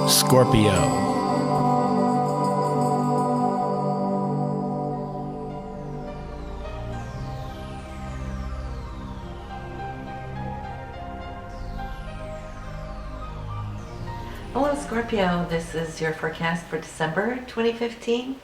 Scorpio. Hello Scorpio, this is your forecast for December 2015,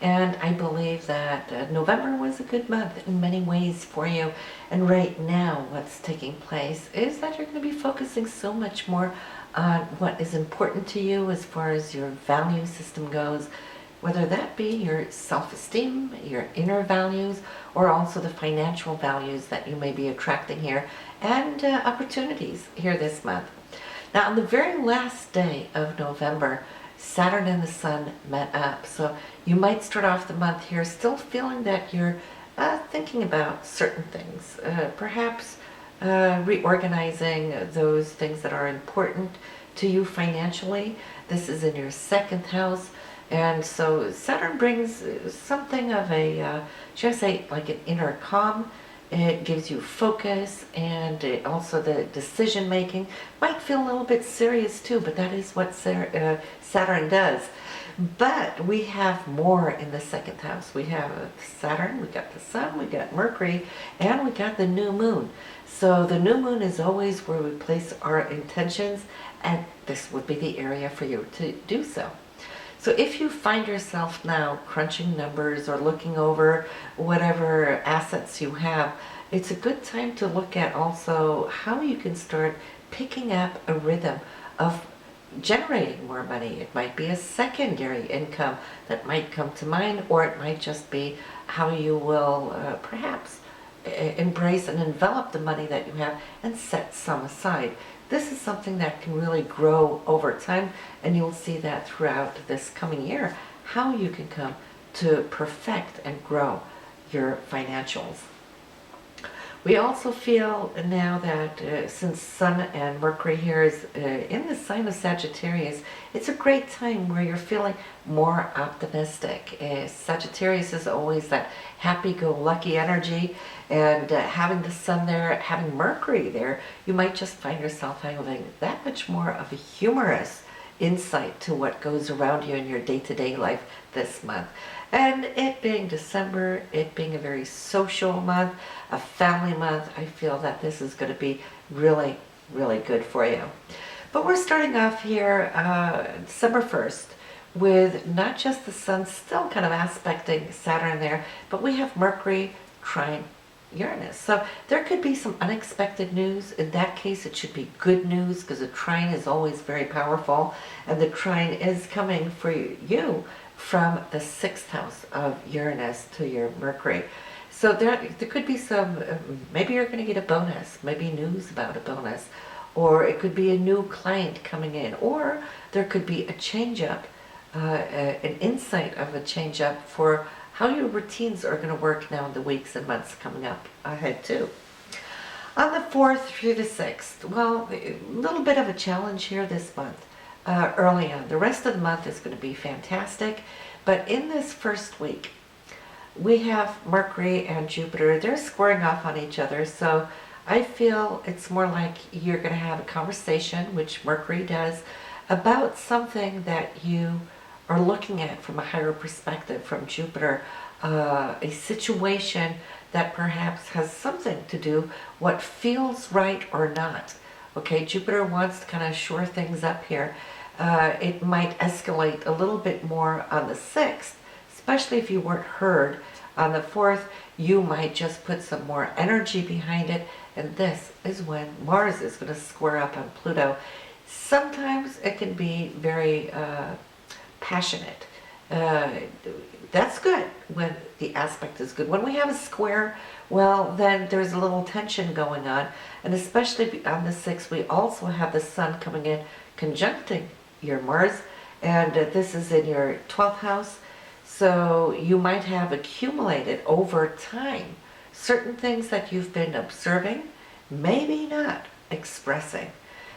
and I believe that November was a good month in many ways for you. And right now what's taking place is that you're going to be focusing so much more on what is important to you as far as your value system goes, whether that be your self-esteem, your inner values, or also the financial values that you may be attracting here, and opportunities here this month. Now, on the very last day of November, Saturn and the Sun met up. So you might start off the month here still feeling that you're thinking about certain things, perhaps reorganizing those things that are important to you financially. This is in your second house. And so Saturn brings something of a, should I say, like an inner calm. It gives you focus, and also the decision making might feel a little bit serious too, but that is what Saturn does. But we have more in the second house. We have Saturn, we got the Sun, we got Mercury, and we got the new moon. So the new moon is always where we place our intentions, and this would be the area for you to do so. So if you find yourself now crunching numbers or looking over whatever assets you have, it's a good time to look at also how you can start picking up a rhythm of generating more money. It might be a secondary income that might come to mind, or it might just be how you will perhaps embrace and envelop the money that you have and set some aside. This is something that can really grow over time, and you'll see that throughout this coming year, how you can come to perfect and grow your financials. We also feel now that since Sun and Mercury here is in the sign of Sagittarius, it's a great time where you're feeling more optimistic. Sagittarius is always that happy-go-lucky energy, and having the Sun there, having Mercury there, you might just find yourself having that much more of a humorous insight to what goes around you in your day-to-day life this month. And it being December, it being a very social month, a family month, I feel that this is going to be really, really good for you. But we're starting off here December 1st with not just the Sun still kind of aspecting Saturn there, but we have Mercury trine Uranus. So there could be some unexpected news. In that case, it should be good news, because a trine is always very powerful, and the trine is coming for you from the 6th house of Uranus to your Mercury. So there could be some, maybe you're going to get a bonus, maybe news about a bonus, or it could be a new client coming in, or there could be a change-up, an insight of a change-up for how your routines are going to work now in the weeks and months coming up ahead too. On the 4th through the 6th, well, a little bit of a challenge here this month. Early on. The rest of the month is going to be fantastic, but in this first week we have Mercury and Jupiter. They're squaring off on each other, so I feel it's more like you're going to have a conversation, which Mercury does, about something that you are looking at from a higher perspective from Jupiter, a situation that perhaps has something to do what feels right or not. Okay, Jupiter wants to kind of shore things up here. It might escalate a little bit more on the 6th, especially if you weren't heard on the 4th. You might just put some more energy behind it, and this is when Mars is going to square up on Pluto. Sometimes it can be very passionate. That's good when the aspect is good. When we have a square, well, then there's a little tension going on, and especially on the 6th, we also have the Sun coming in conjuncting your Mars, and this is in your 12th house. So you might have accumulated over time certain things that you've been observing, maybe not expressing.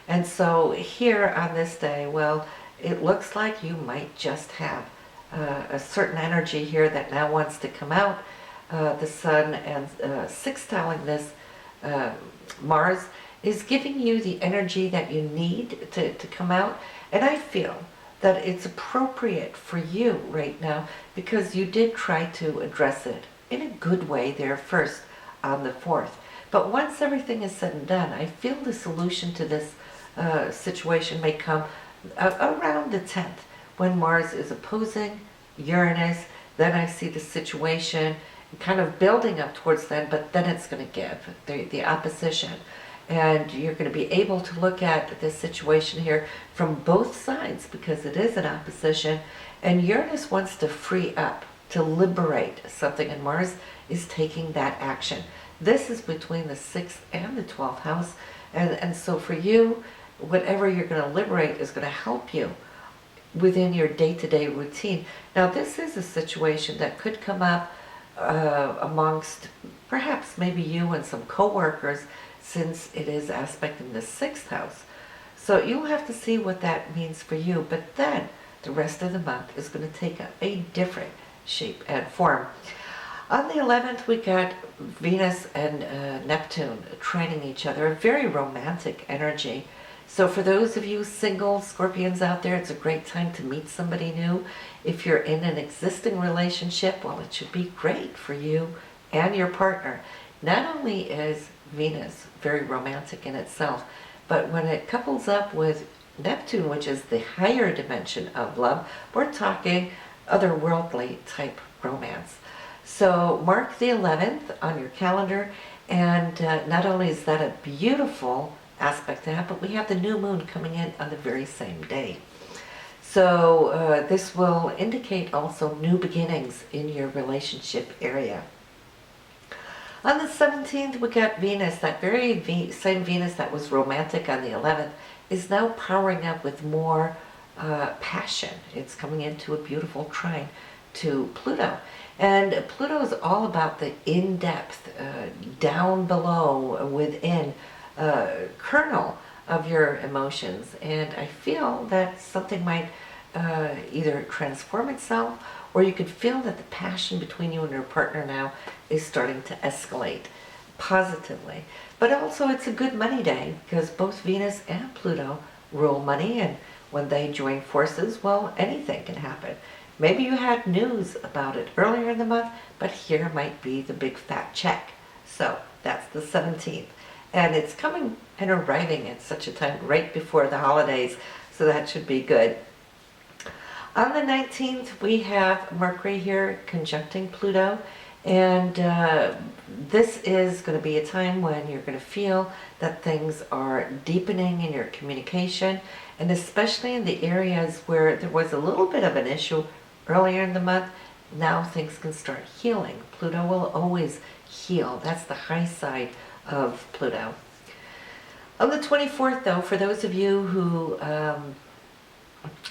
And so here on this day, well, it looks like you might just have a certain energy here that now wants to come out. The Sun and sextiling this Mars is giving you the energy that you need to come out. And I feel that it's appropriate for you right now because you did try to address it in a good way there first on the 4th. But once everything is said and done, I feel the solution to this situation may come around the 10th when Mars is opposing Uranus. Then I see the situation kind of building up towards then, but then it's going to give the opposition. And you're going to be able to look at this situation here from both sides because it is an opposition. And Uranus wants to free up, to liberate something, and Mars is taking that action. This is between the 6th and the 12th house. And so for you, whatever you're going to liberate is going to help you within your day-to-day routine. Now, this is a situation that could come up amongst perhaps maybe you and some co-workers, since it is aspect in the 6th house. So you'll have to see what that means for you. But then the rest of the month is going to take a different shape and form. On the 11th, we got Venus and Neptune trining each other, a very romantic energy. So for those of you single Scorpions out there, it's a great time to meet somebody new. If you're in an existing relationship, well, it should be great for you and your partner. Not only is Venus very romantic in itself, but when it couples up with Neptune, which is the higher dimension of love, we're talking otherworldly type romance. So mark the 11th on your calendar, and not only is that a beautiful aspect to have, but we have the new moon coming in on the very same day. So this will indicate also new beginnings in your relationship area. On the 17th, we got Venus, that very same Venus that was romantic on the 11th, is now powering up with more passion. It's coming into a beautiful trine to Pluto. And Pluto is all about the in-depth, down below, within, kernel of your emotions. And I feel that something might either transform itself, or you could feel that the passion between you and your partner now is starting to escalate positively. But also it's a good money day because both Venus and Pluto rule money, and when they join forces, well, anything can happen. Maybe you had news about it earlier in the month, but here might be the big fat check. So that's the 17th. And it's coming and arriving at such a time right before the holidays, so that should be good. On the 19th, we have Mercury here conjuncting Pluto, and this is going to be a time when you're going to feel that things are deepening in your communication, and especially in the areas where there was a little bit of an issue earlier in the month. Now things can start healing. Pluto will always heal. That's the high side of Pluto. On the 24th, though, for those of you who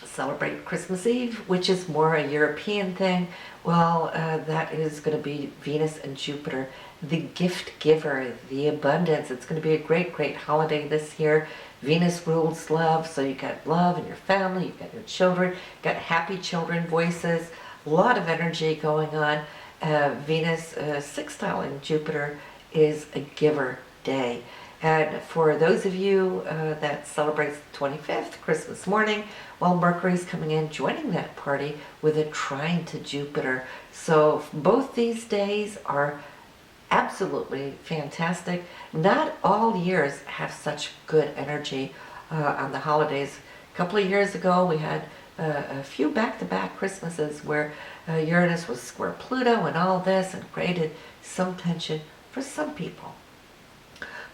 celebrate Christmas Eve, which is more a European thing, well, that is going to be Venus and Jupiter, the gift giver, the abundance. It's going to be a great, great holiday this year. Venus rules love, so you got love in your family, you got your children, got happy children voices, a lot of energy going on. Venus sextiling Jupiter is a giver day. And for those of you that celebrate the 25th, Christmas morning, well, Mercury's coming in, joining that party with a trine to Jupiter. So both these days are absolutely fantastic. Not all years have such good energy on the holidays. A couple of years ago, we had a few back-to-back Christmases where Uranus was square Pluto and all this, and created some tension for some people.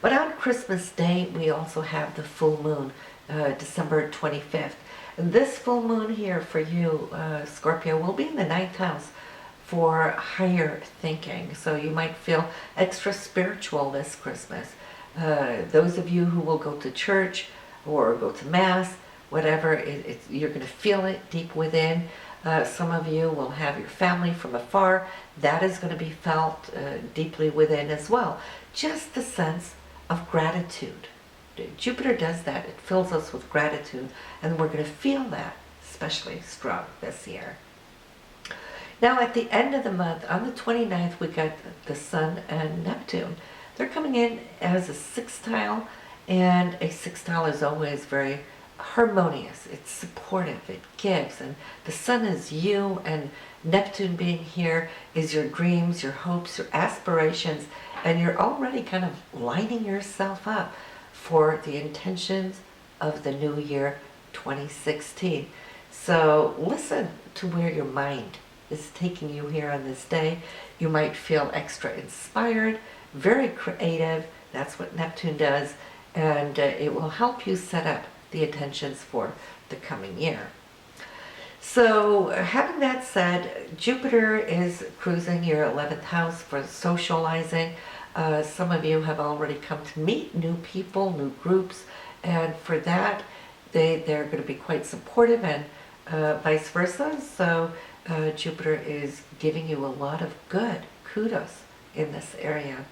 But on Christmas Day, we also have the full moon, December 25th. And this full moon here for you, Scorpio, will be in the 9th house for higher thinking. So you might feel extra spiritual this Christmas. Those of you who will go to church or go to Mass, whatever, you're going to feel it deep within. Some of you will have your family from afar. That is going to be felt deeply within as well. Just the sense of gratitude. Jupiter does that. It fills us with gratitude, and we're going to feel that especially strong this year. Now at the end of the month, on the 29th, we got the Sun and Neptune. They're coming in as a sextile, And a sextile is always very harmonious. It's supportive. It gives. And the sun is you, and Neptune being here is your dreams, your hopes, your aspirations, and you're already kind of lining yourself up for the intentions of the new year 2016. So listen to where your mind is taking you here on this day. You might feel extra inspired, very creative. That's what Neptune does, and it will help you set up the intentions for the coming year. So having that said, Jupiter is cruising your 11th house for socializing. Some of you have already come to meet new people, new groups, and for that they're going to be quite supportive, and vice versa. So Jupiter is giving you a lot of good kudos in this area.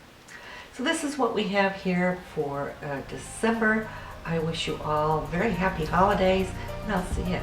So this is what we have here for December. I wish you all very happy holidays, and I'll see you